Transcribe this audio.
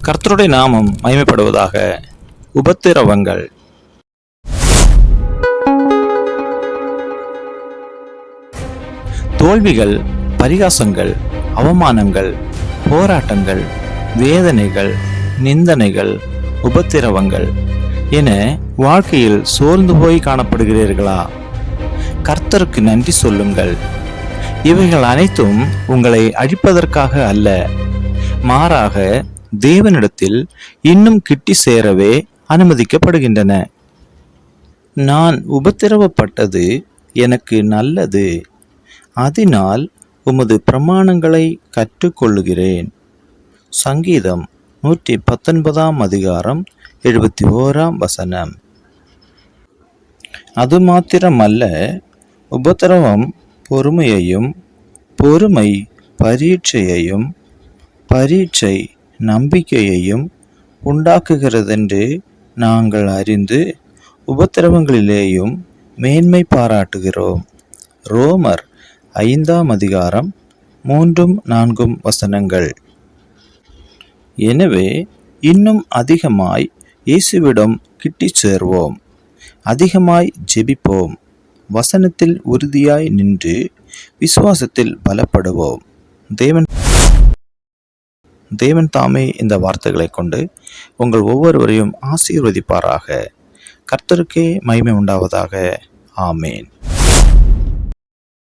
கர்த்தருடைய நாமம் மகிமைப்படுவதாக. உபத்திரவங்கள். தோல்விகள், பரிகாசங்கள், அவமானங்கள், போராட்டங்கள், வேதனைகள், நிந்தனைகள், உபத்திரவங்கள் என வாழ்க்கையில் சோர்ந்து போய் காணப்படுகிறீர்களா? கர்த்தருக்கு நன்றி சொல்லுங்கள். இவைகள் அனைத்தும் உங்களை அழிப்பதற்காக அல்ல, மாறாக தேவனிடத்தில் இன்னும் கிட்டி சேரவே அனுமதிக்கப்படுகின்றன. நான் உபத்திரவப்பட்டது எனக்கு நல்லது, அதனால் உமது பிரமாணங்களை கற்றுக்கொள்ளுகிறேன். சங்கீதம் 119 71. அது மாத்திரமல்ல, உபத்திரவம் பொறுமையையும், பொறுமை பரீட்சையையும், பரீட்சை நம்பிக்கையையும் உண்டாக்குகிறதென்று நாங்கள் அறிந்து உபத்திரவங்களிலேயும் மேன்மை பாராட்டுகிறோம். ரோமர் 5 3-4. எனவே இன்னும் அதிகமாய் இயேசுவிடம் கிட்டி சேர்வோம், அதிகமாய் ஜெபிப்போம், வசனத்தில் உறுதியாய் நின்று விசுவாசத்தில் பலப்படுவோம். தேவன் தாமே இந்த வார்த்தைகளை கொண்டு உங்கள் ஒவ்வொருவரையும் ஆசீர்வதிப்பாராக. கர்த்தருக்கே மகிமை உண்டாவதாக. ஆமேன்.